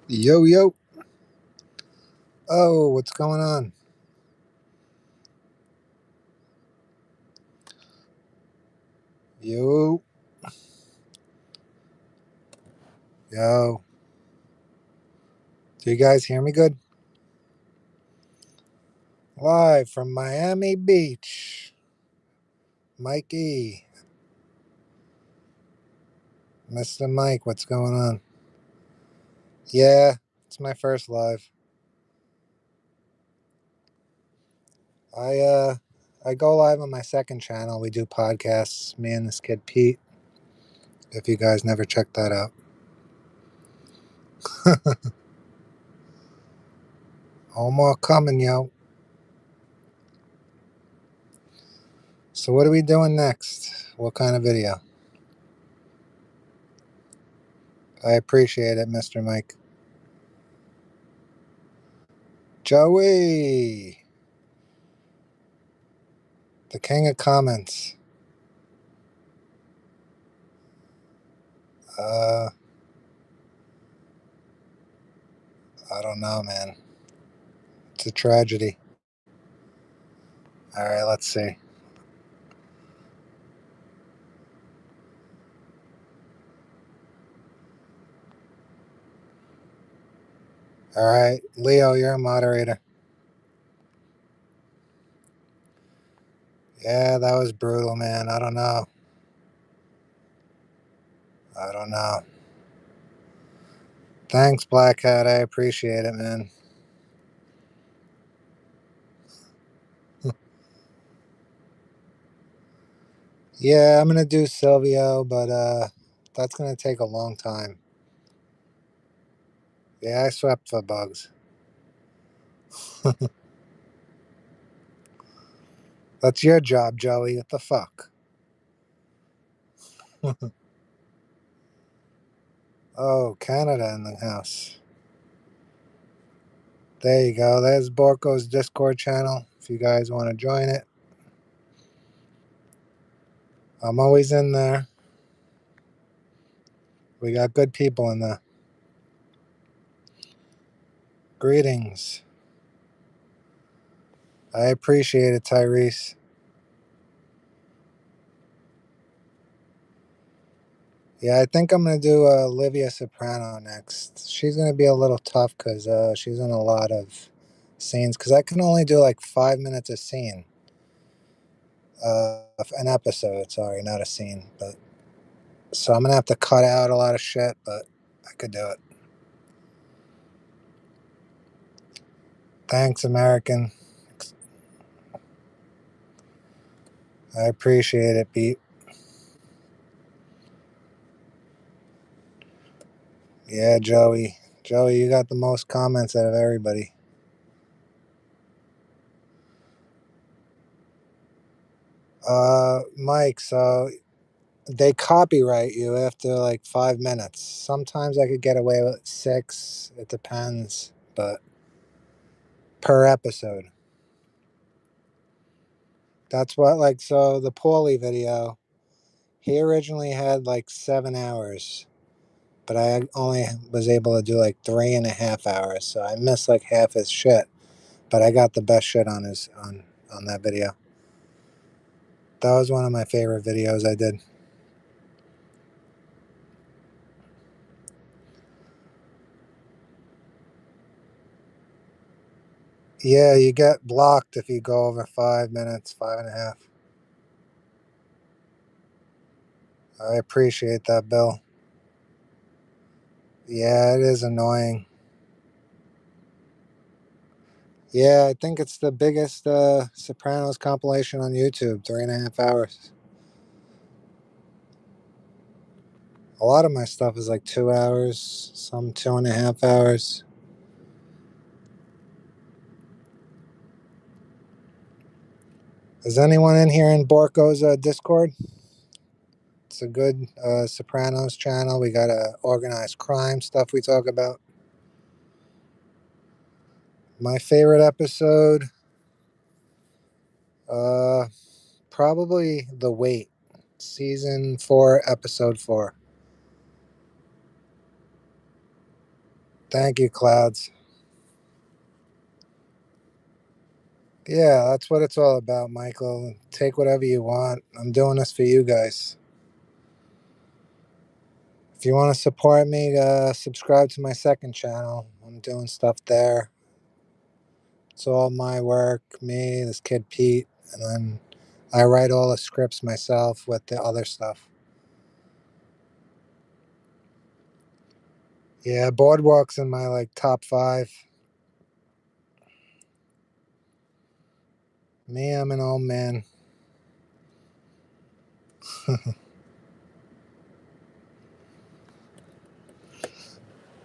Yo, yo. Oh, what's going on? Yo, yo. Do you guys hear me good? Live from Miami Beach. Mikey. Mr. Mike, what's going on? Yeah, it's my first live. I uh I go live on my second channel. We do podcasts, me and this kid Pete. If you guys never checked that out. Oh more coming, yo. So what are we doing next? What kind of video? I appreciate it, Mr. Mike. Joey, the king of comments. Uh, I don't know, man. It's a tragedy. All right, let's see. All right, Leo, you're a moderator. Yeah, that was brutal, man. I don't know. I don't know. Thanks, Black Hat. I appreciate it, man. Yeah, I'm gonna do Silvio, but that's gonna take a long time. Yeah, I swept for bugs. That's your job, Joey. What the fuck? Oh, Canada in the house. There you go. There's Borko's Discord channel. If you guys want to join it, I'm always in there. We got good people in there. Greetings. I appreciate it, Tyrese. Yeah, I think I'm gonna do Olivia Soprano next. She's gonna be a little tough because she's in a lot of scenes. Because I can only do like 5 minutes a scene, an episode. Sorry, not a scene. But so I'm gonna have to cut out a lot of shit, but I could do it. Thanks, American. I appreciate it, Pete. Yeah, Joey. Joey, you got the most comments out of everybody. Mike, so they copyright you after like 5 minutes. Sometimes I could get away with six. It depends, but per episode. That's what like so the Paulie video. He originally had like 7 hours, but I only was able to do like 3.5 hours. So I missed like half his shit, but I got the best shit on his on that video. That was one of my favorite videos I did. Yeah, you get blocked if you go over 5 minutes, 5.5. I appreciate that, Bill. Yeah, it is annoying. Yeah, I think it's the biggest Sopranos compilation on YouTube, 3.5 hours. A lot of my stuff is like 2 hours, some 2.5 hours. Is anyone in here in Borko's Discord? It's a good Sopranos channel. We got organized crime stuff we talk about. My favorite episode, uh, probably The Wait, season 4, episode 4. Thank you, Clouds. Yeah, that's what it's all about, Michael. Take whatever you want. I'm doing this for you guys. If you want to support me, subscribe to my second channel. I'm doing stuff there. It's all my work, me, this kid Pete, and then I write all the scripts myself with the other stuff. Yeah, Boardwalk's in my like top five. Me, I'm an old man.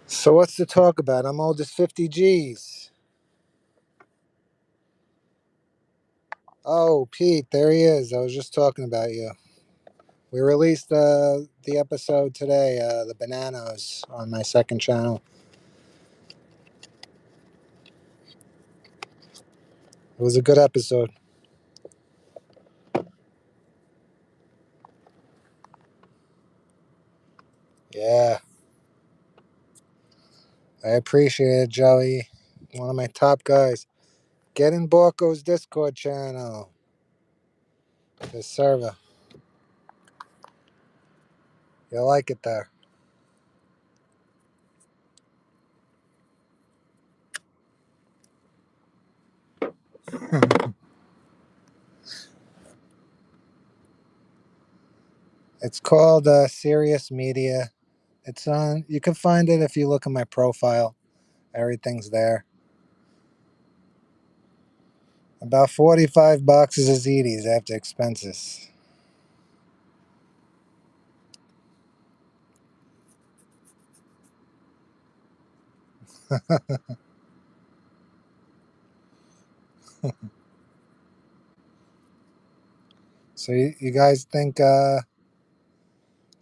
So what's to talk about? I'm old as 50 G's. Oh, Pete, there he is. I was just talking about you. We released the episode today, the Bananas, on my second channel. It was a good episode. Yeah, I appreciate it, Joey. One of my top guys. Get in Borko's Discord channel. The server. You'll like it there. It's called Serious Media. It's on. You can find it if you look at my profile. Everything's there. About 45 boxes of ZDs after expenses. So you guys think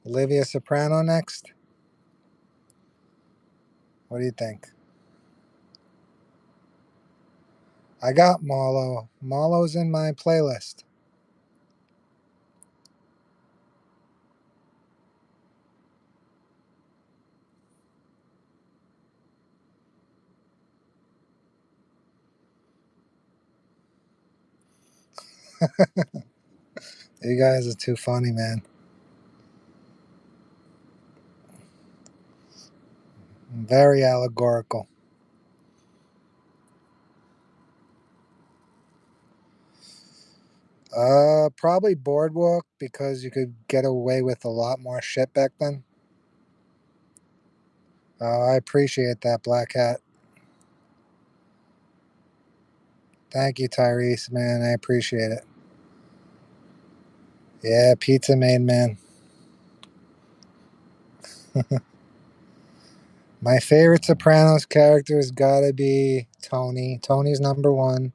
Olivia Soprano next? What do you think? I got Marlo. Marlo's in my playlist. You guys are too funny, man. Very allegorical. Probably Boardwalk because you could get away with a lot more shit back then. I appreciate that, Black Hat. Thank you, Tyrese, man. I appreciate it. Yeah, Pizza Made, man. My favorite Sopranos character has got to be Tony. Tony's number one.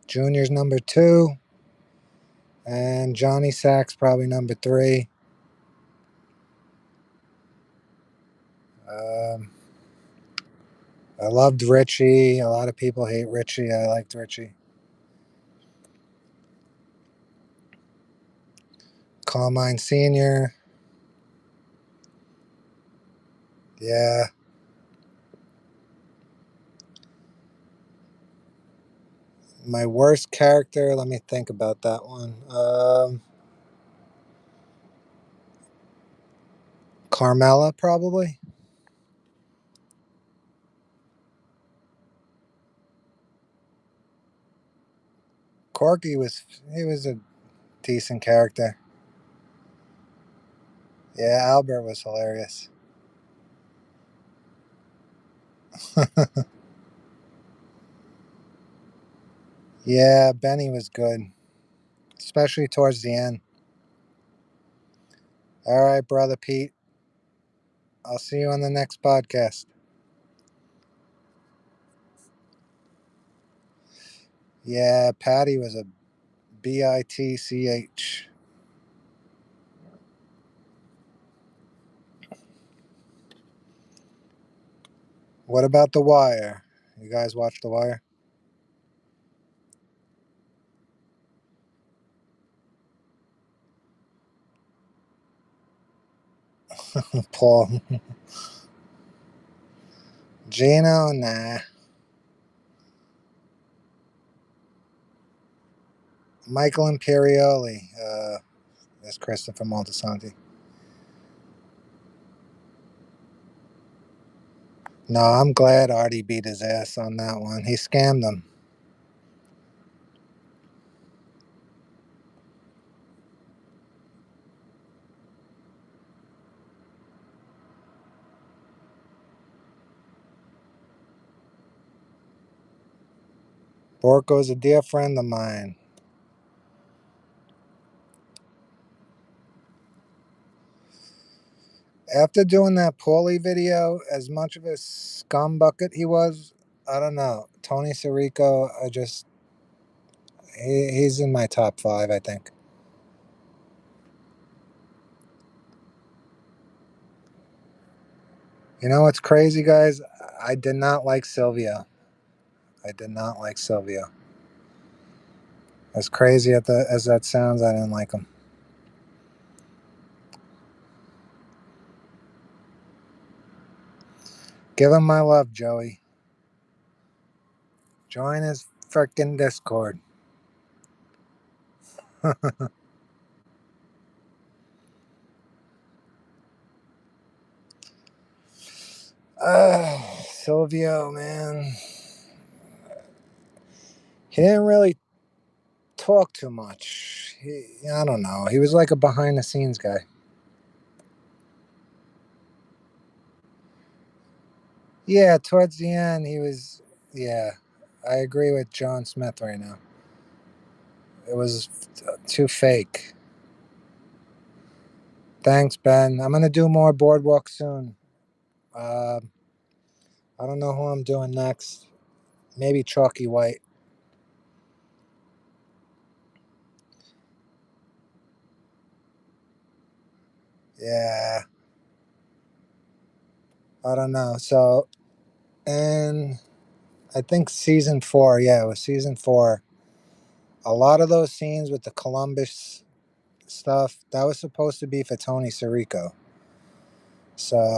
Junior's number two. And Johnny Sack's probably number three. Um, I loved Richie. A lot of people hate Richie. I liked Richie. Carmine Sr. Yeah. My worst character, let me think about that one. Carmela, probably. He was a decent character. Yeah, Albert was hilarious. Yeah, Benny was good, especially towards the end. All right, brother Pete. I'll see you on the next podcast. Yeah, Patty was a bitch. What about The Wire? You guys watch The Wire? Paul. Gino, nah. Michael Imperioli. That's Christopher Moltisanti. No, I'm glad Artie beat his ass on that one. He scammed him. Borko's a dear friend of mine. After doing that Paulie video, as much of a scumbucket he was, I don't know. Tony Sirico, he's in my top five, I think. You know what's crazy, guys? I did not like Silvio. I did not like Silvio. As crazy as that sounds, I didn't like him. Give him my love, Joey. Join his frickin' Discord. Silvio, man. He didn't really talk too much. I don't know. He was like a behind the scenes guy. Yeah, towards the end, he was. Yeah, I agree with John Smith right now. It was too fake. Thanks, Ben. I'm gonna do more boardwalk soon. Uh, I don't know who I'm doing next. Maybe Chalky White. Yeah, I don't know. So, and I think season four. Yeah, it was season four. A lot of those scenes with the Columbus stuff that was supposed to be for Tony Sirico. So,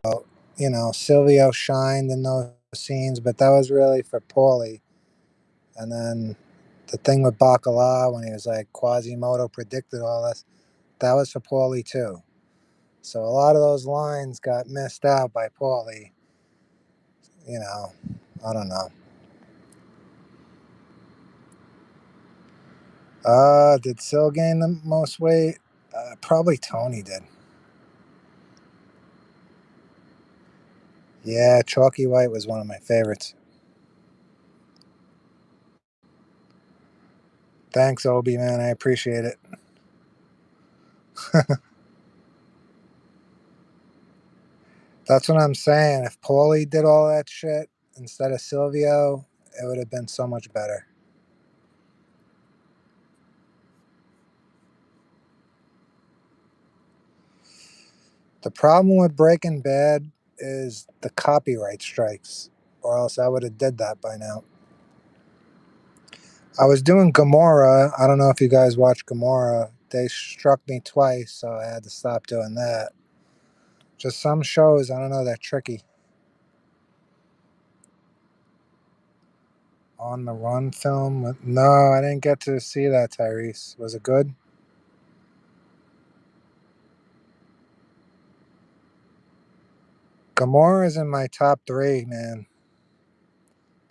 Silvio shined in those scenes, but that was really for Paulie. And then the thing with Bacala when he was like Quasimodo predicted all this, that was for Paulie too. So a lot of those lines got missed out by Paulie. You know, I don't know. Did Sil gain the most weight? Probably Tony did. Yeah, Chalky White was one of my favorites. Thanks, Obi, man. I appreciate it. That's what I'm saying. If Paulie did all that shit instead of Silvio, it would have been so much better. The problem with Breaking Bad is the copyright strikes, or else I would have did that by now. I was doing Gamora. I don't know if you guys watch Gamora. They struck me twice, so I had to stop doing that. Just some shows, I don't know, they're tricky. On the Run film? No, I didn't get to see that, Tyrese. Was it good? Gamora is in my top three, man.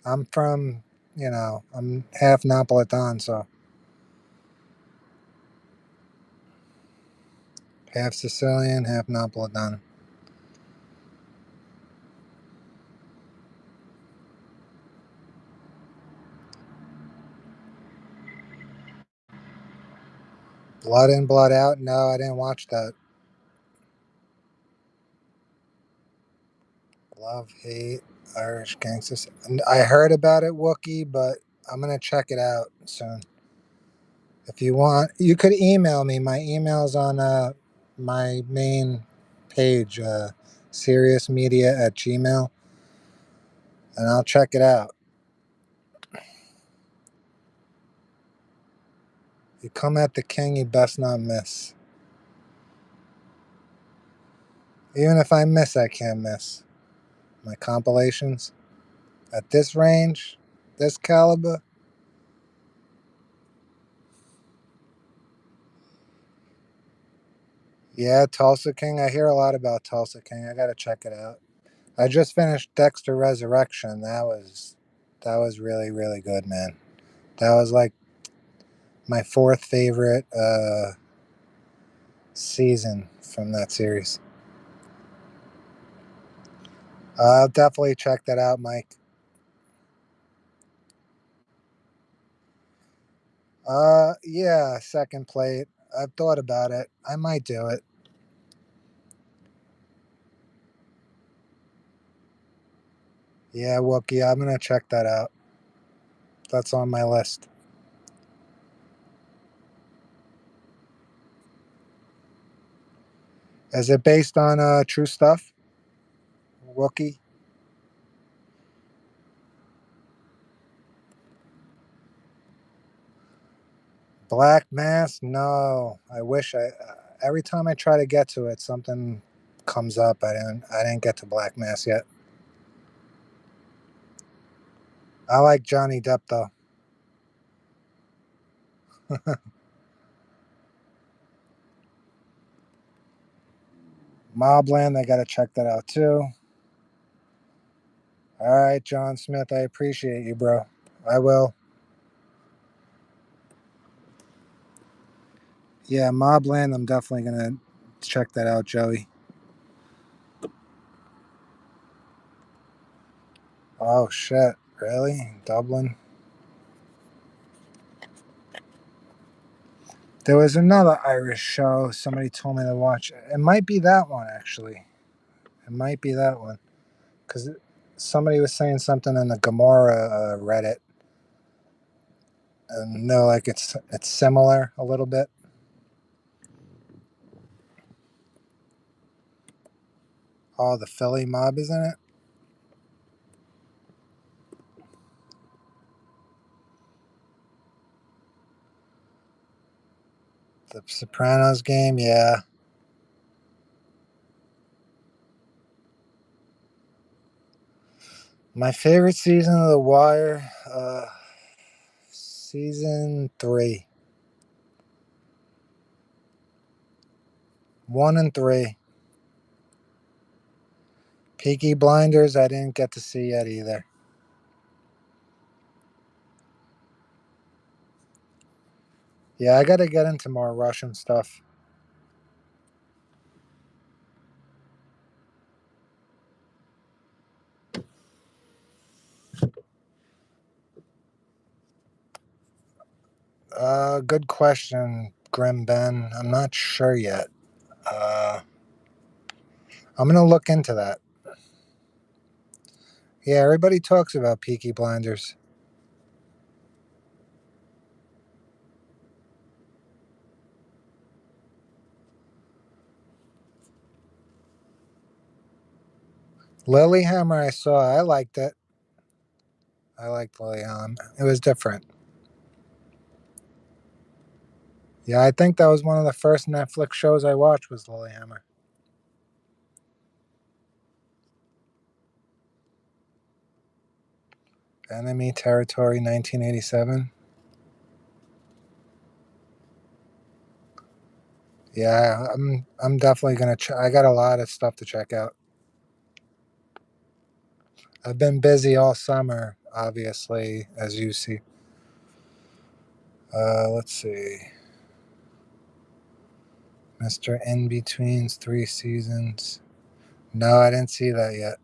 I'm from, I'm half Napolitan, so half Sicilian, half Napolitan. Blood in, Blood out? No, I didn't watch that. Love, hate, Irish gangsters. I heard about it, Wookie, but I'm gonna check it out soon. If you want, you could email me. My email's on my main page, seriousmedia at Gmail, and I'll check it out. You come at the king, you best not miss. Even if I miss, I can't miss. My compilations. At this range, this caliber, yeah, Tulsa King. I hear a lot about Tulsa King. I gotta check it out. I just finished Dexter Resurrection. That was really really good, man. That was like my fourth favorite season from that series. I'll definitely check that out, Mike. Yeah, second plate. I've thought about it. I might do it. Yeah, Wookie, I'm gonna check that out. That's on my list. Is it based on true stuff, Wookie? Black Mass? No. I wish I. Every time I try to get to it, something comes up. I didn't get to Black Mass yet. I like Johnny Depp though. Mobland, I gotta check that out too. All right, John Smith, I appreciate you, bro. I will. Yeah, Mobland, I'm definitely gonna check that out, Joey. Oh shit, really? Dublin? There was another Irish show somebody told me to watch. It might be that one actually. It might be that one because somebody was saying something in the Gomorrah Reddit, and no, like it's similar a little bit. Oh, the Philly mob is in it. The Sopranos game, yeah. My favorite season of The Wire, season three, 1 and 3. Peaky Blinders, I didn't get to see yet either. Yeah, I got to get into more Russian stuff. Good question, Grim Ben. I'm not sure yet. Uh, I'm gonna look into that. Yeah, everybody talks about Peaky Blinders. Lilyhammer, I saw. I liked it. I liked Lilyhammer. It was different. Yeah, I think that was one of the first Netflix shows I watched was Lilyhammer. Enemy Territory, 1987. Yeah, I'm definitely gonna. I got a lot of stuff to check out. I've been busy all summer, obviously, as you see. Let's see. Mr. In Between's 3 seasons. No, I didn't see that yet.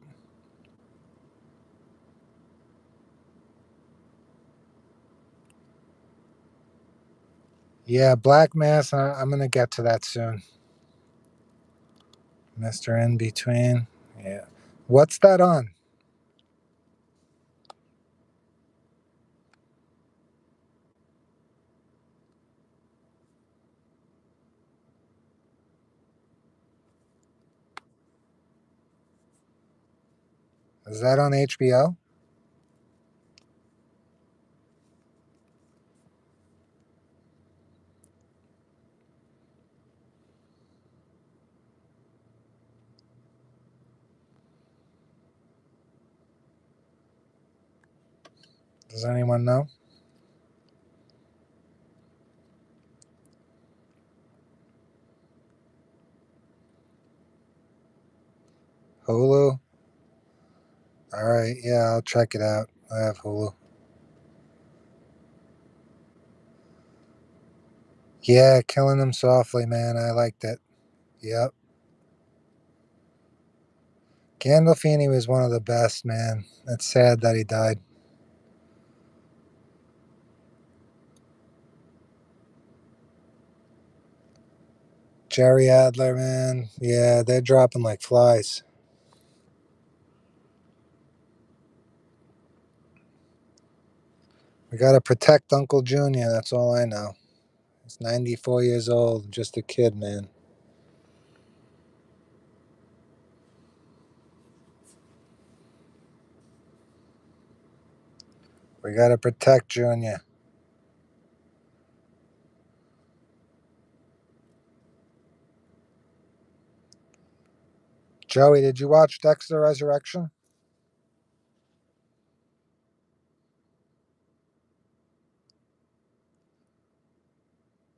Yeah, Black Mass. I'm gonna get to that soon. Mr. In Between. Yeah. What's that on? Is that on HBO? Does anyone know? Hulu? Alright, yeah, I'll check it out. I have Hulu. Yeah, Killing Them Softly, man. I liked it. Yep. Gandolfini was one of the best, man. It's sad that he died. Jerry Adler, man. Yeah, they're dropping like flies. We gotta protect Uncle Junior. That's all I know. He's 94 years old, just a kid, man. We gotta protect Junior. Joey, did you watch Dexter Resurrection?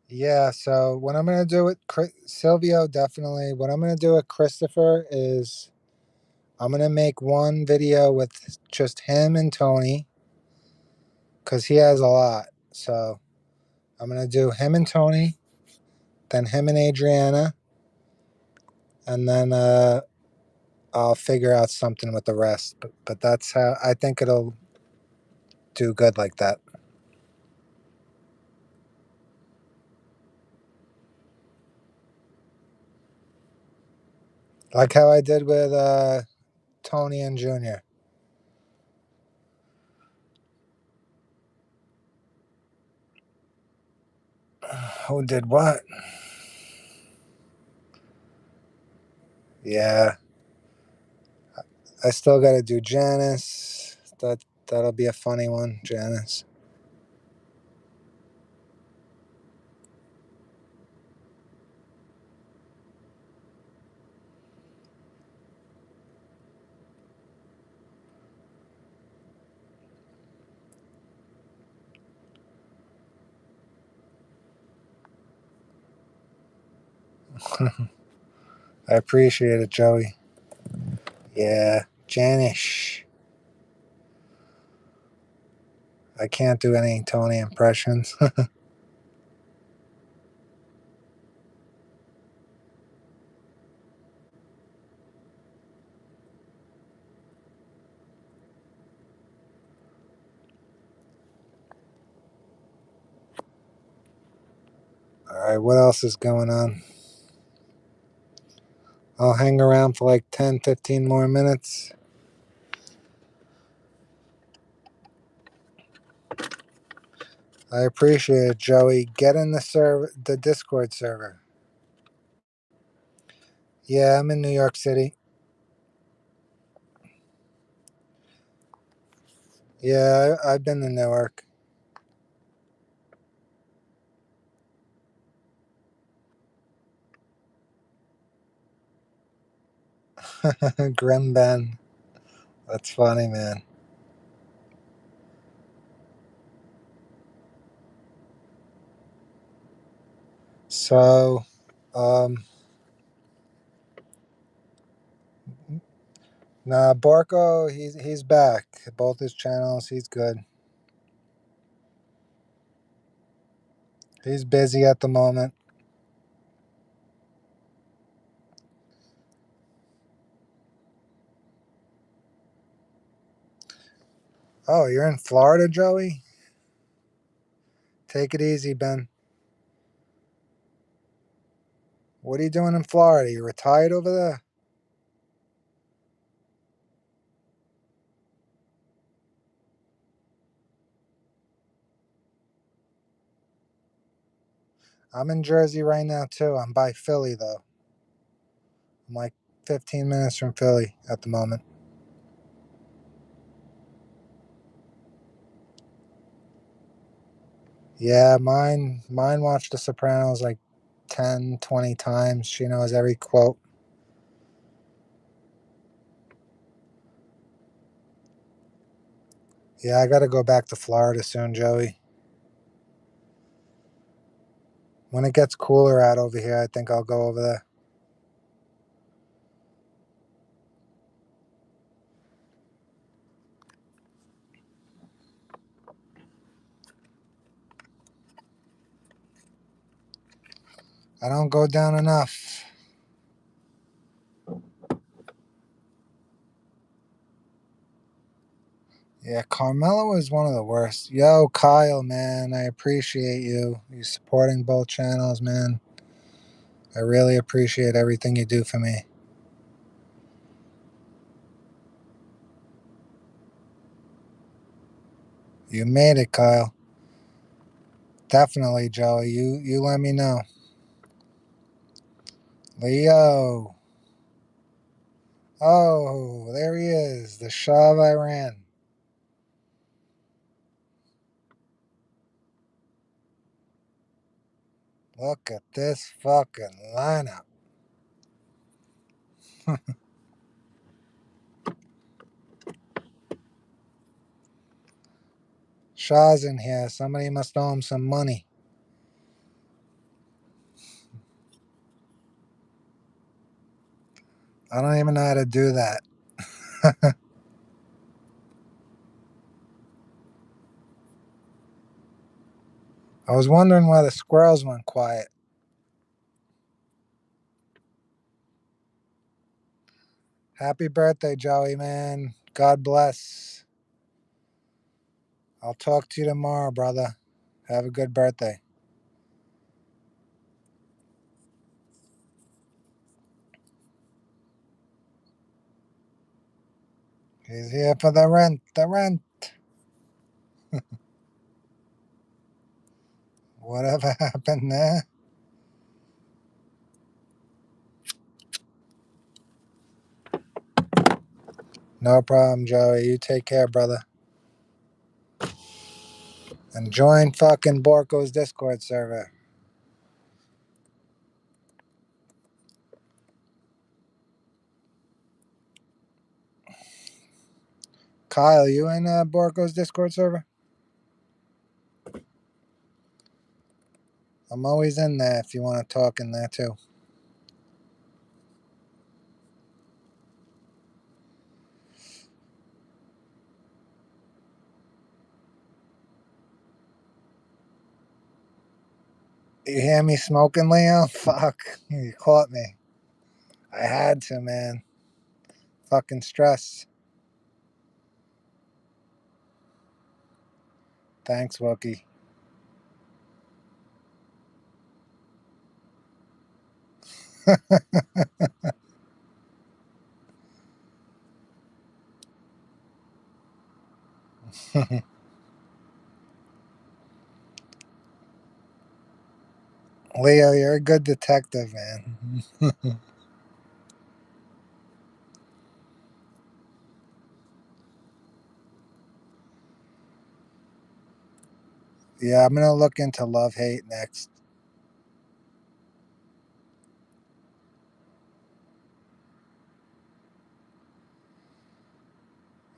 Yeah, so what I'm gonna do with Silvio, definitely. What I'm gonna do with Christopher is I'm gonna make one video with just him and Tony, because he has a lot. So I'm gonna do him and Tony, then him and Adriana, and then I'll figure out something with the rest. But that's how I think it'll do good like that. Like how I did with Tony and Junior. Who did what? Yeah, I still got to do Janice. That'll be a funny one, Janice. I appreciate it, Joey. Yeah, Janice. I can't do any Tony impressions. All right, what else is going on? I'll hang around for like 10, 15 more minutes. I appreciate it, Joey. Get in the Discord server. Yeah, I'm in New York City. Yeah, I've been to Newark. Grim Ben. That's funny, man. So, um, nah, Borko, he's back. Both his channels, he's good. He's busy at the moment. Oh, you're in Florida, Joey? Take it easy, Ben. What are you doing in Florida? You retired over there? I'm in Jersey right now too. I'm by Philly though. I'm like 15 minutes from Philly at the moment. Yeah, mine watched The Sopranos like 10, 20 times. She knows every quote. Yeah, I gotta go back to Florida soon, Joey. When it gets cooler out over here, I think I'll go over there. I don't go down enough. Yeah, Carmelo is one of the worst. Yo, Kyle, man, I appreciate you. You supporting both channels, man. I really appreciate everything you do for me. You made it, Kyle. Definitely, Joey. You let me know. Leo. Oh, there he is, the Shah of Iran. Look at this fucking lineup. Shah's in here. Somebody must owe him some money. I don't even know how to do that. I was wondering why the squirrels went quiet. Happy birthday, Joey, man. God bless. I'll talk to you tomorrow, brother. Have a good birthday. He's here for the rent. The rent. Whatever happened there? No problem, Joey. You take care, brother. And join fucking Borko's Discord server. Kyle, you in Borko's Discord server? I'm always in there if you want to talk in there too. You hear me smoking, Leo? Fuck. You caught me. I had to, man. Fucking stress. Thanks, Wookie. Leo, you're a good detective, man. Yeah, I'm gonna look into love hate next.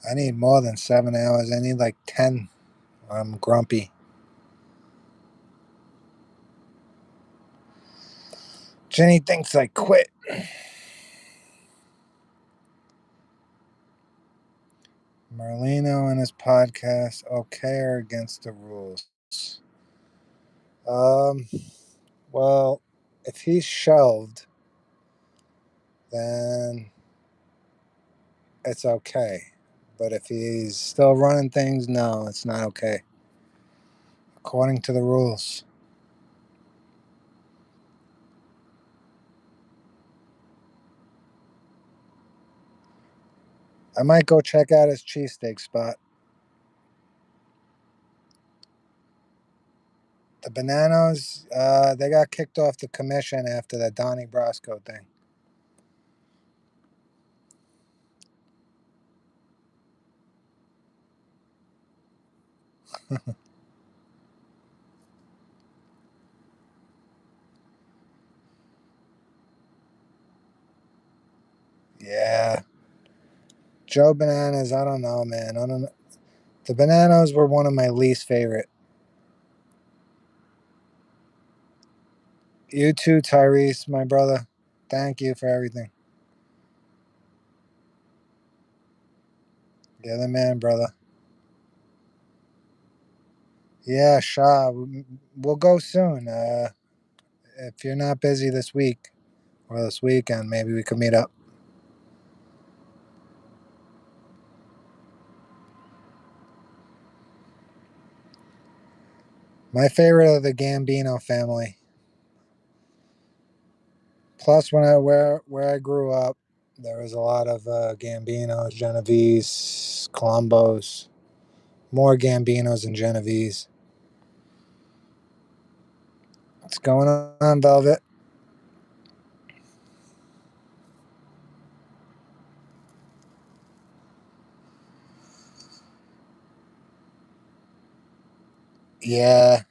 I need more than 7 hours. I need like 10. I'm grumpy. Jenny thinks I quit. Merlino and his podcast, okay or against the rules? Um, well, if he's shelved, then it's okay. But if he's still running things, no, it's not okay. According to the rules. I might go check out his cheesesteak spot. The Bananas, they got kicked off the commission after the Donnie Brasco thing. Yeah. Joe Bananas, I don't know, man. I don't know. The bananas were one of my least favorite. You too, Tyrese, my brother. Thank you for everything. You're the man, brother. Yeah, Shaw. We'll go soon. If you're not busy this week or this weekend, maybe we could meet up. My favorite of the Gambino family. Plus, where I grew up, there was a lot of Gambinos, Genovese, Colombos, more Gambinos and Genovese. What's going on, Velvet? Yeah,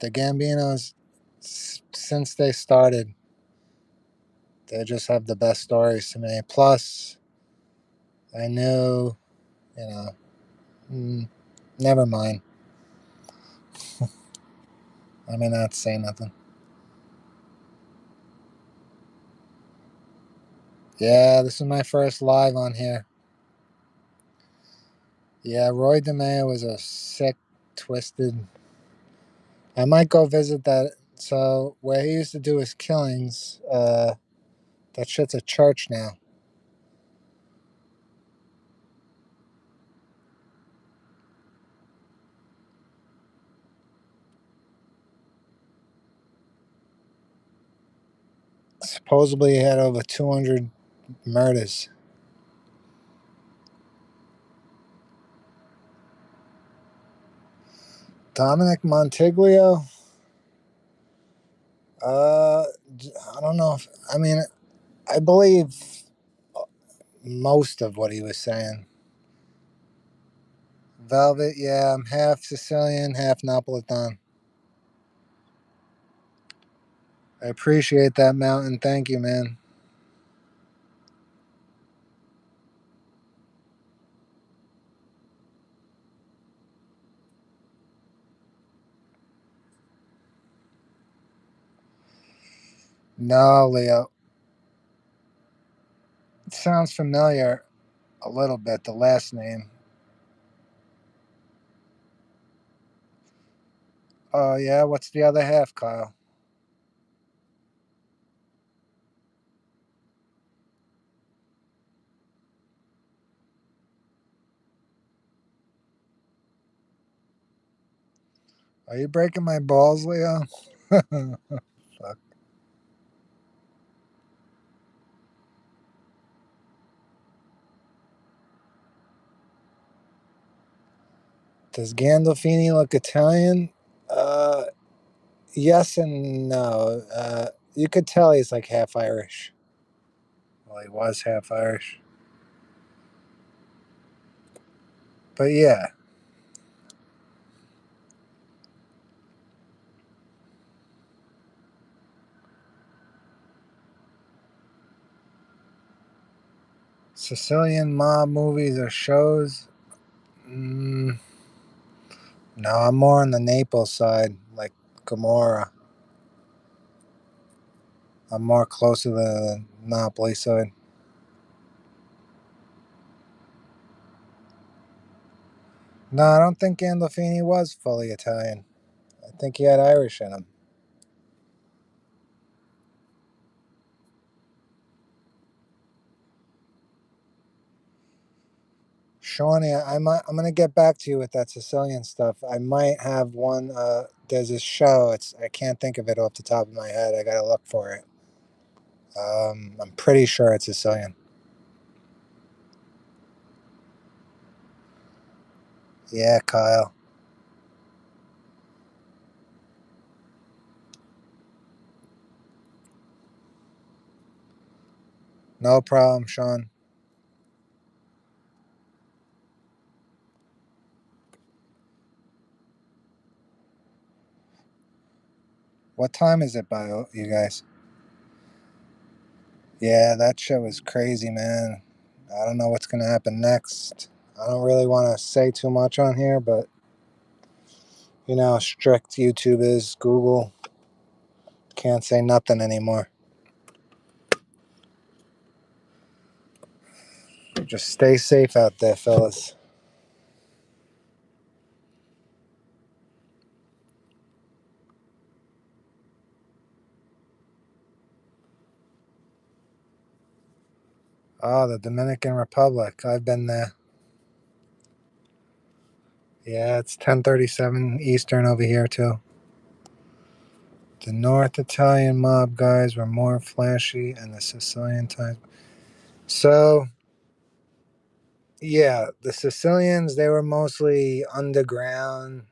the Gambinos, since they started, they just have the best stories to me. Plus, I knew, you know, mm, never mind. I may not say nothing. Yeah, this is my first live on here. Yeah, Roy DeMeo was a sick, twisted. I might go visit that. So where he used to do his killings, that shit's a church now. Supposedly he had over 200 murders. Dominic Montiglio. Uh, I don't know. I mean, I believe most of what he was saying. Velvet, yeah, I'm half Sicilian, half Napolitan. I appreciate that, Mountain. Thank you, man. No, Leo. It sounds familiar a little bit, the last name. Oh, yeah, what's the other half, Kyle? Are you breaking my balls, Leo? Fuck. Does Gandolfini look Italian? Uh, yes and no. You could tell he's like half Irish. Well, he was half Irish. But yeah, Sicilian mob movies or shows? Mm, no, I'm more on the Naples side, like Gomorrah. I'm more close to the Napoli side. No, I don't think Gandolfini was fully Italian. I think he had Irish in him. Shawnee, I'm gonna get back to you with that Sicilian stuff. I might have one. There's this show. I can't think of it off the top of my head. I gotta look for it. I'm pretty sure it's Sicilian. Yeah, Kyle. No problem, Sean. What time is it by you guys? Yeah, that show is crazy, man. I don't know what's gonna happen next. I don't really want to say too much on here, but you know how strict YouTube is. Google can't say nothing anymore. Just stay safe out there, fellas. Oh, the Dominican Republic. I've been there. Yeah, it's 10:37 Eastern over here too. The North Italian mob guys were more flashy, and the Sicilian times. So yeah, the Sicilians, they were mostly underground.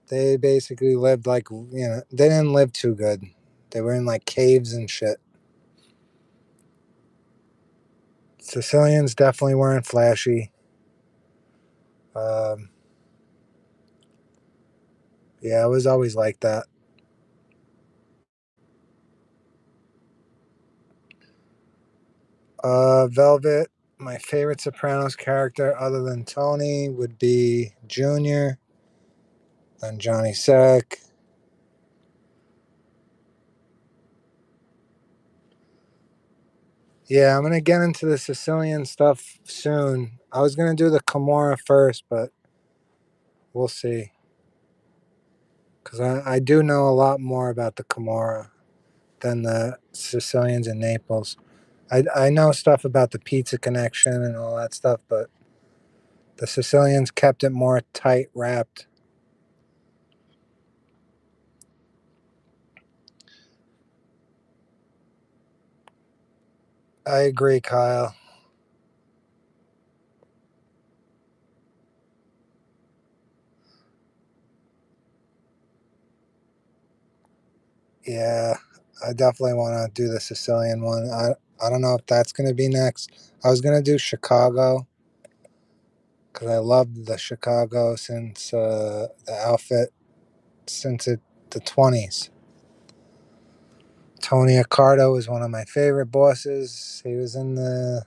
They basically lived like, they didn't live too good. They were in like caves and shit. Sicilians definitely weren't flashy. Um, yeah, it was always like that. Velvet, my favorite Sopranos character other than Tony would be Junior, then Johnny Sack. Yeah, I'm gonna get into the Sicilian stuff soon. I was gonna do the Camorra first, but we'll see. Because I do know a lot more about the Camorra than the Sicilians in Naples. I know stuff about the pizza connection and all that stuff, but the Sicilians kept it more tight wrapped. I agree, Kyle. Yeah, I definitely want to do the Sicilian one. I don't know if that's going to be next. I was going to do Chicago because I loved the Chicago since the outfit since the 20s. Tony Accardo was one of my favorite bosses. He was in the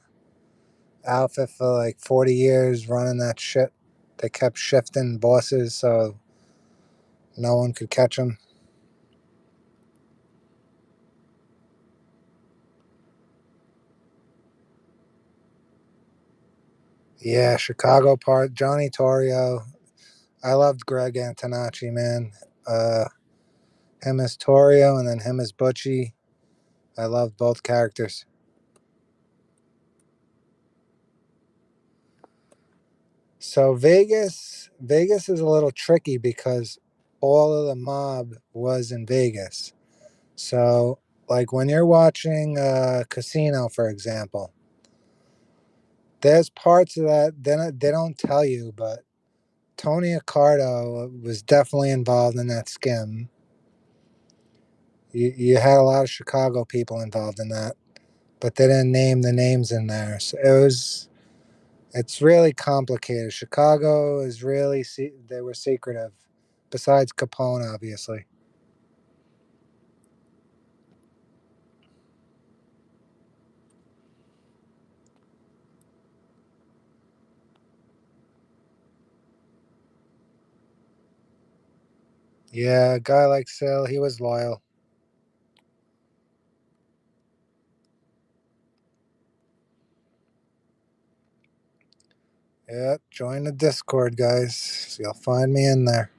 outfit for like 40 years running that shit. They kept shifting bosses so no one could catch him. Yeah, Chicago part. Johnny Torrio. I loved Greg Antonacci, man. Uh, him as Torrio and then him as Butchie. I loved both characters. So Vegas is a little tricky because all of the mob was in Vegas. So, like when you're watching Casino, for example, there's parts of that they don't tell you, but Tony Accardo was definitely involved in that skim. You had a lot of Chicago people involved in that, but they didn't name the names in there. So it's really complicated. Chicago is really they were secretive, besides Capone, obviously. Yeah, a guy like Sale, he was loyal. Yeah, join the Discord, guys. You'll find me in there.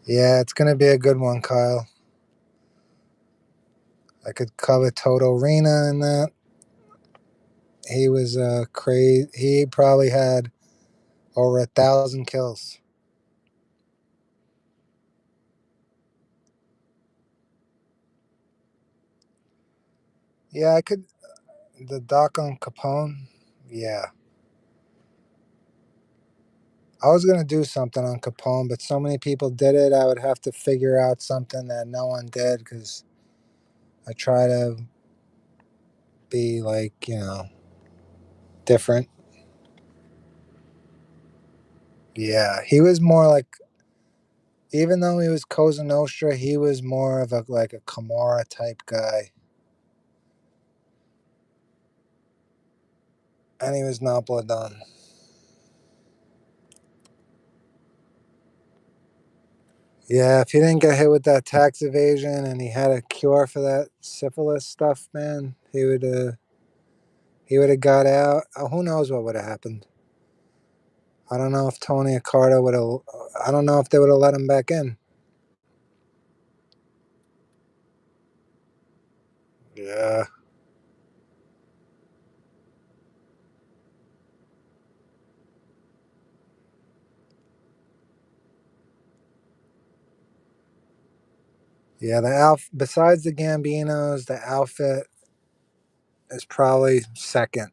Yeah, it's gonna be a good one, Kyle. I could cover Toto Rena in that. He was crazy. He probably had over 1,000 kills. Yeah, I could. The doc on Capone. Yeah, I was gonna do something on Capone, but so many people did it. I would have to figure out something that no one did because I try to be like different. Yeah, he was more like, even though he was Cosa Nostra, he was more of a like a Camorra type guy. And he was not blood done. Yeah, if he didn't get hit with that tax evasion and he had a cure for that syphilis stuff, man, he would have got out. Who knows what would have happened? I don't know if Tony Accardo would have. I don't know if they would have let him back in. Yeah, yeah. Besides the Gambinos, the outfit is probably second.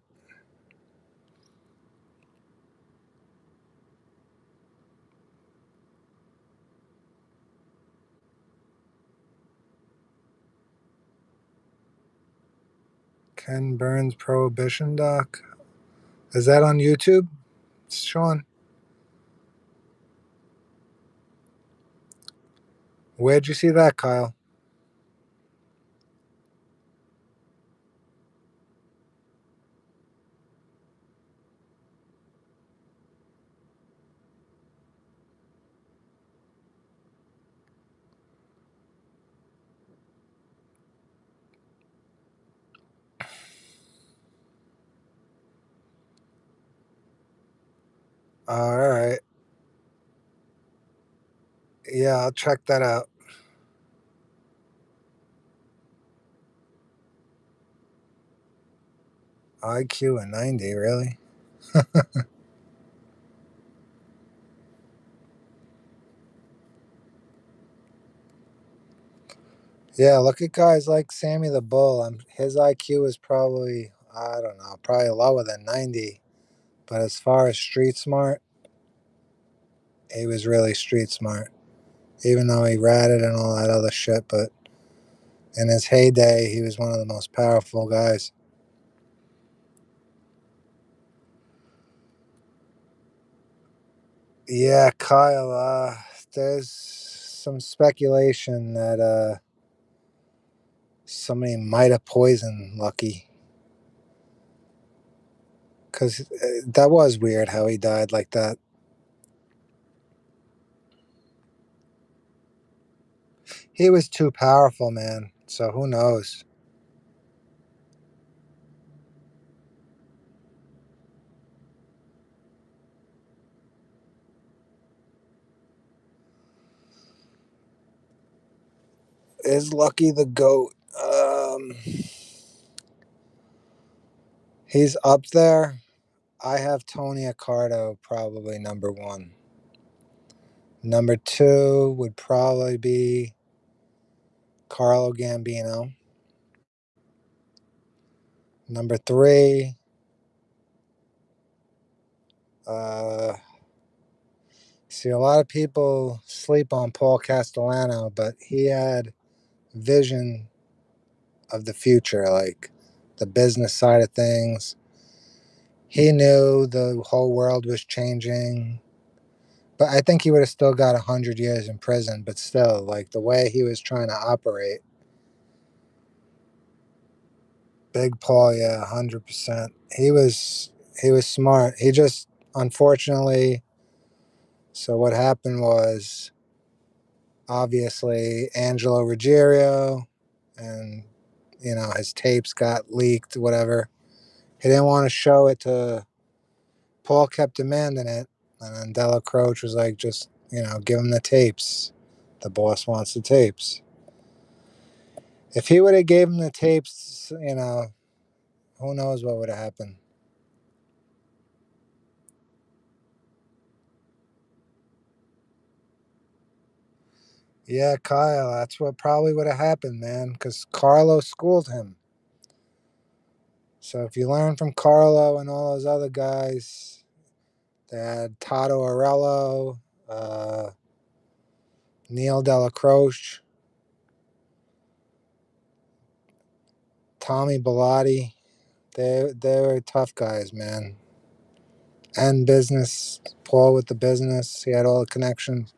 Ken Burns Prohibition doc. Is that on YouTube, Sean? Where'd you see that, Kyle? All right. Yeah, I'll check that out. IQ a 90, really? Yeah, look at guys like Sammy the Bull. His IQ is probably, I don't know, probably lower than 90. But as far as street smart, he was really street smart. Even though he ratted and all that other shit, but in his heyday, he was one of the most powerful guys. Yeah, Kyle, there's some speculation that somebody might have poisoned Lucky. Because that was weird how he died like that. He was too powerful, man. So who knows? Is Lucky the GOAT? He's up there. I have Tony Accardo probably number one. Number two would probably be Carlo Gambino. Number three, uh, see, a lot of people sleep on Paul Castellano, but he had vision of the future, like the business side of things. He knew the whole world was changing, but I think he would have still got 100 years in prison. But still, like the way he was trying to operate, Big Paul, yeah, 100%. He was smart. He just unfortunately. So what happened was obviously Angelo Ruggiero, and his tapes got leaked, whatever. He didn't want to show it to Paul. Kept demanding it, and then Della Croce was like, just give him the tapes. The boss wants the tapes. If he would have gave him the tapes, who knows what would have happened. Yeah, Kyle, that's what probably would have happened, man, because Carlo schooled him. So if you learn from Carlo and all those other guys, they had Tato Arello, uh, Neil Della Croce, Tommy Bellotti. They were tough guys, man. And business, Paul with the business, he had all the connections.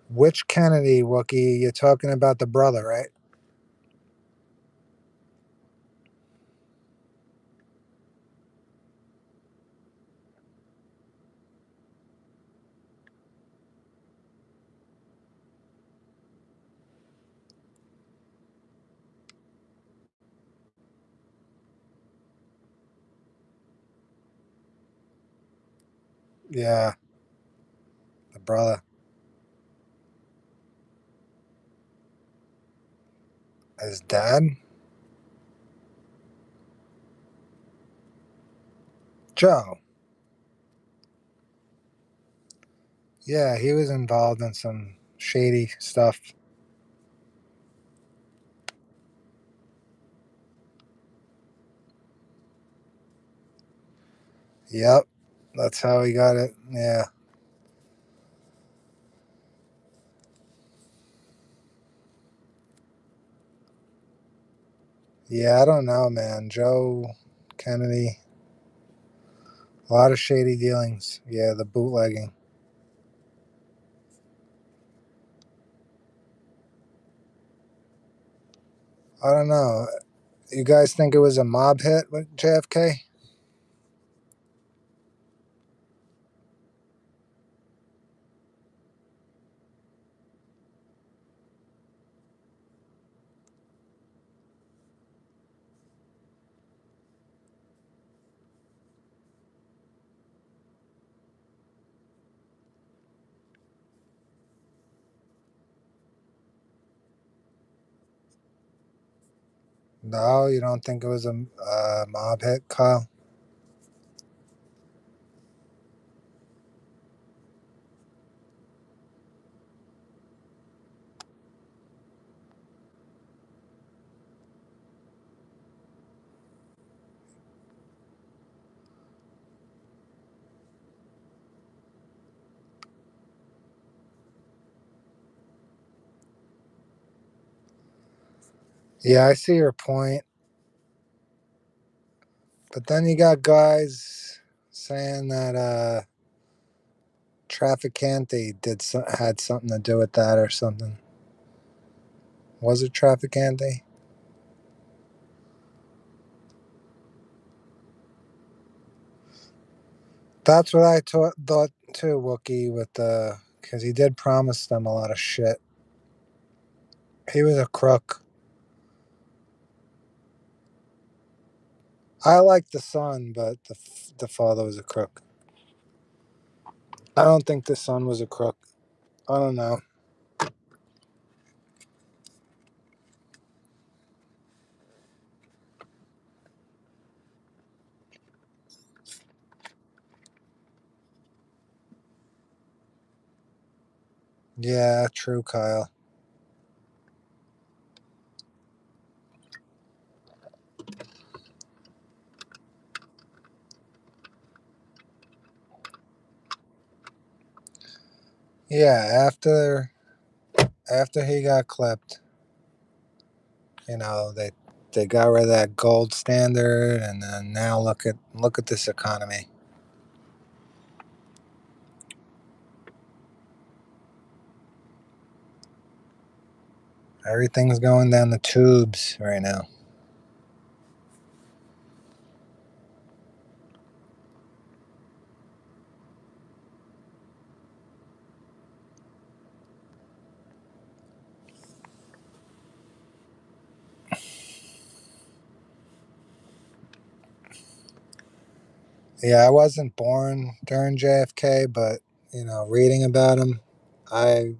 Which Kennedy, Wookie? You're talking about the brother, right? Yeah, the brother. His dad? Joe. Yeah, he was involved in some shady stuff. Yep, that's how he got it. Yeah. Yeah, I don't know, man. Joe Kennedy, a lot of shady dealings. Yeah, the bootlegging. I don't know. You guys think it was a mob hit with JFK? No, you don't think it was a mob hit, Kyle? Yeah, I see your point. But then you got guys saying that Trafficante had something to do with that or something. Was it Trafficante? That's what I thought too, Wookie, with the because he did promise them a lot of shit. He was a crook. I like the son, but the father was a crook. I don't think the son was a crook. I don't know. Yeah, true, Kyle. Yeah, after he got clipped, they got rid of that gold standard, and then now look at this economy. Everything's going down the tubes right now. Yeah, I wasn't born during JFK, but reading about him, I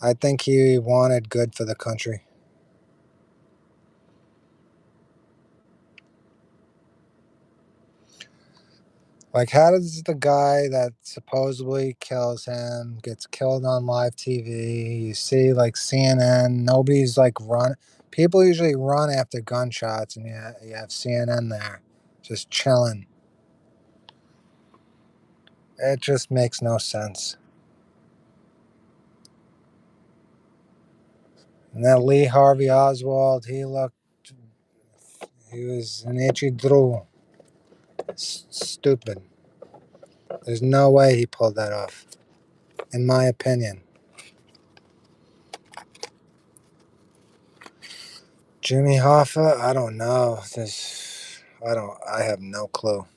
I think he wanted good for the country. Like, how does the guy that supposedly kills him gets killed on live TV? You see, like CNN, nobody's like run. People usually run after gunshots, and you have CNN there, just chilling. It just makes no sense. And that Lee Harvey Oswald, he was an itchy drool. Stupid. There's no way he pulled that off, in my opinion. Jimmy Hoffa, I don't know. I have no clue.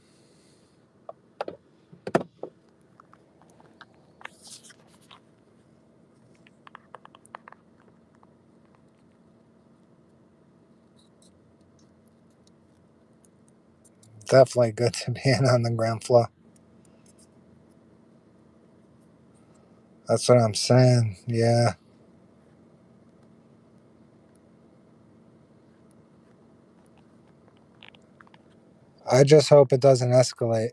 Definitely good to be in on the ground floor. That's what I'm saying. Yeah. I just hope it doesn't escalate.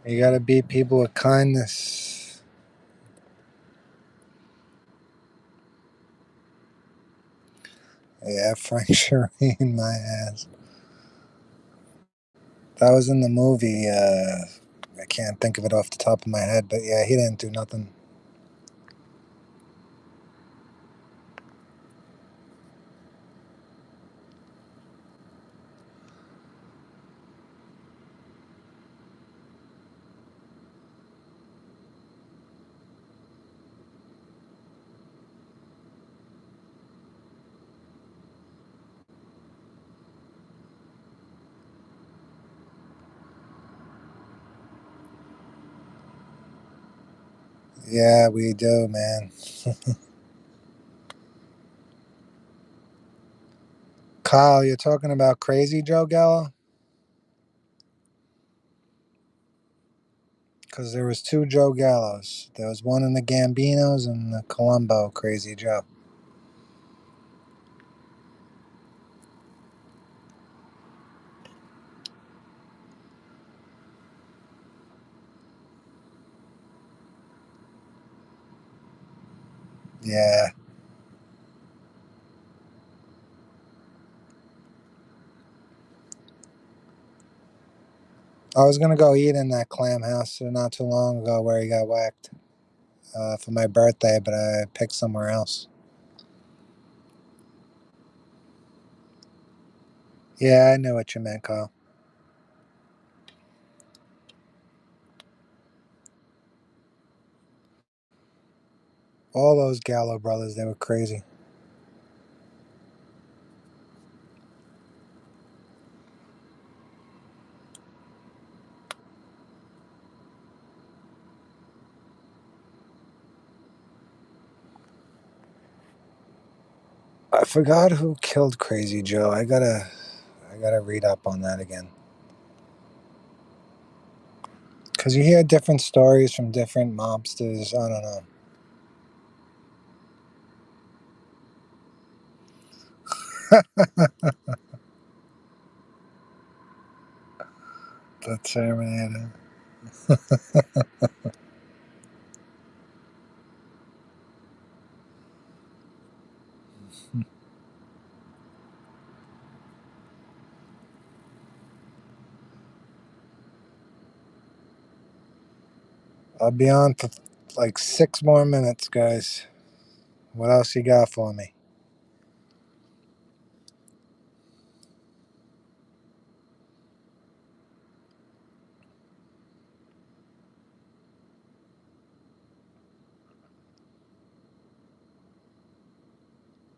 You gotta beat people with kindness. Yeah, Frank Shereen, my ass. That was in the movie. I can't think of it off the top of my head, but yeah, he didn't do nothing. Yeah, we do, man. Kyle, you're talking about Crazy Joe Gallo? Because there was two Joe Gallos. There was one in the Gambinos and the Colombo Crazy Joe. Yeah. I was gonna go eat in that clam house not too long ago where he got whacked for my birthday, but I picked somewhere else. Yeah, I knew what you meant, Kyle. All those Gallo brothers, they were crazy. I forgot who killed Crazy Joe. I gotta read up on that again. Cause you hear different stories from different mobsters. I don't know. The Terminator. I'll be on for like 6 more minutes, guys. What else you got for me?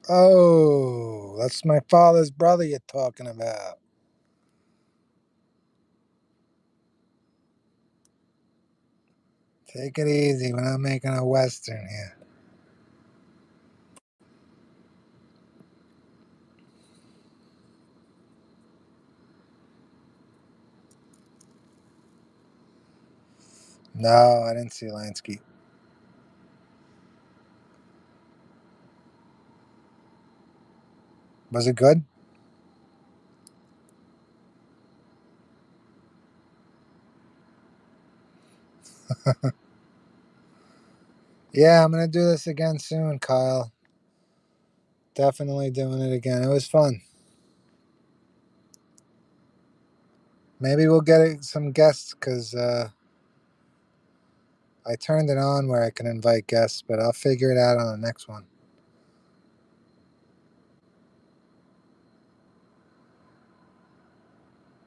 Oh, that's my father's brother you're talking about. Take it easy. We're not making a Western here. No, I didn't see Lansky. Was it good? Yeah, I'm gonna do this again soon, Kyle. Definitely doing it again. It was fun. Maybe we'll get some guests because I turned it on where I can invite guests, but I'll figure it out on the next one.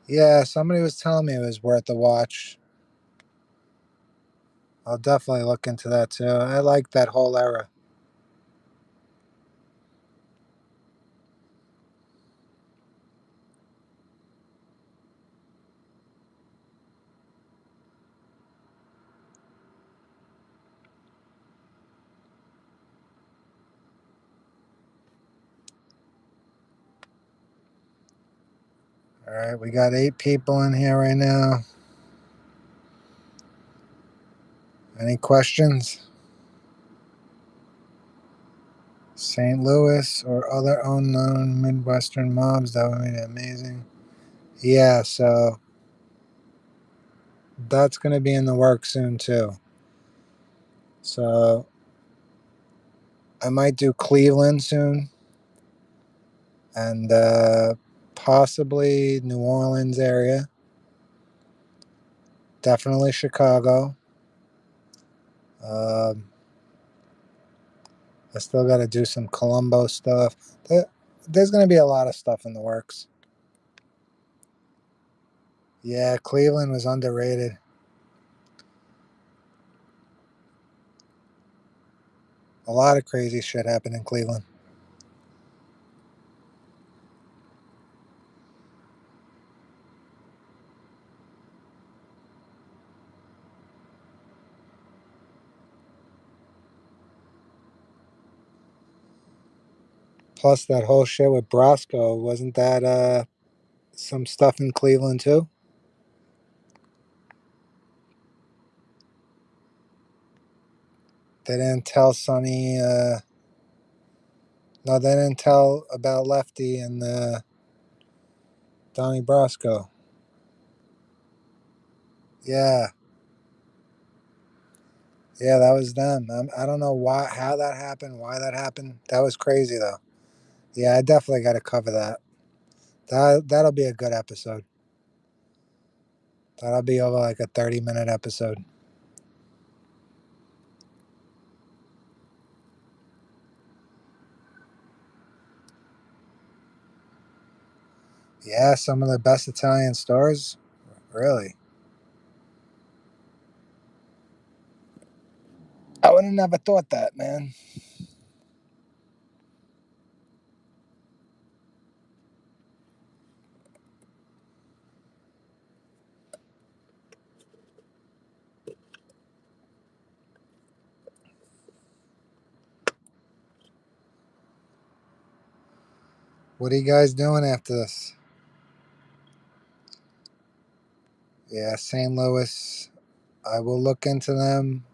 Yeah, somebody was telling me it was worth a watch. I'll definitely look into that too. I like that whole era. All right, we got 8 people in here right now. Any questions? St. Louis or other unknown Midwestern mobs, that would be amazing. Yeah, so that's going to be in the works soon too. So I might do Cleveland soon, and possibly New Orleans area. Definitely Chicago. Um, I still got to do some Colombo stuff. There's going to be a lot of stuff in the works. Yeah, Cleveland was underrated. A lot of crazy shit happened in Cleveland. Plus, that whole shit with Brosco, wasn't that some stuff in Cleveland too? They didn't tell Sonny. No, they didn't tell about Lefty and Donnie Brosco. Yeah, yeah, that was them. I don't know how that happened, why that happened. That was crazy though. Yeah, I definitely got to cover that. That'll be a good episode. That'll be over like a 30-minute episode. Yeah, some of the best Italian stores. Really, I would have never thought that, man. What are you guys doing after this? Yeah, St. Louis. I will look into them.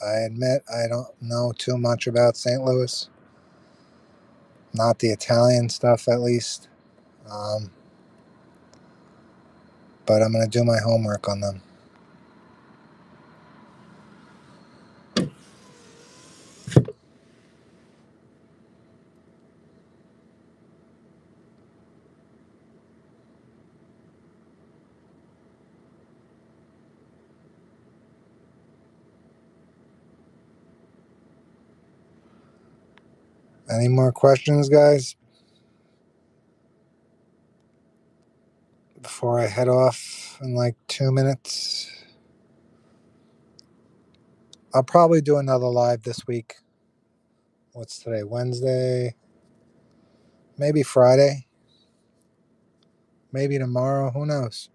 I admit I don't know too much about St. Louis. Not the Italian stuff, at least. Um, but I'm going to do my homework on them. Any more questions, guys? Before I head off in like 2 minutes. I'll probably do another live this week. What's today? Wednesday? Maybe Friday? Maybe tomorrow? Who knows?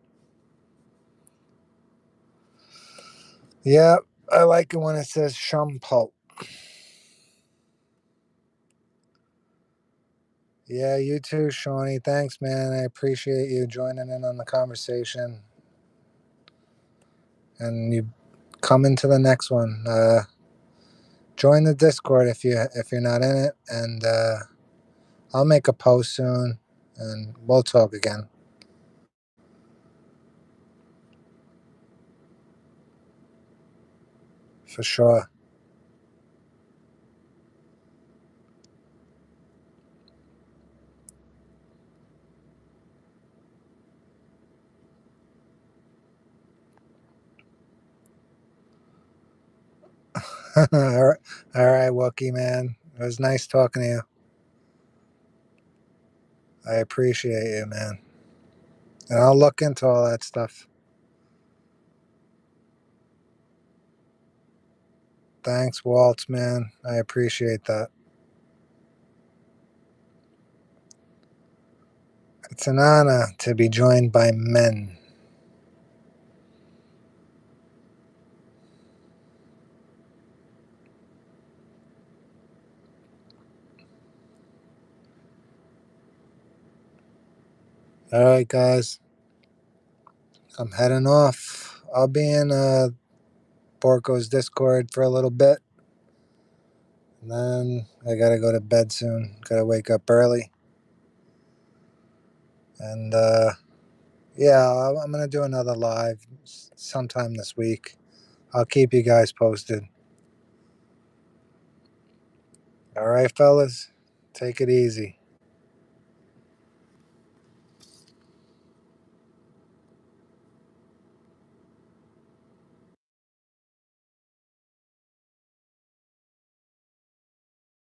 Yeah, I like it when it says Shumpult. Yeah, you too, Shawnee. Thanks, man. I appreciate you joining in on the conversation. And you come into the next one. Join the Discord if you're not in it, and I'll make a post soon, and we'll talk again for sure. All right, Wookie, man. It was nice talking to you. I appreciate you, man. And I'll look into all that stuff. Thanks, Waltz, man. I appreciate that. It's an honor to be joined by men. All right, guys, I'm heading off. I'll be in Porco's Discord for a little bit, and then I gotta go to bed soon. Gotta wake up early, and yeah, I'm gonna do another live sometime this week. I'll keep you guys posted. All right, fellas, take it easy.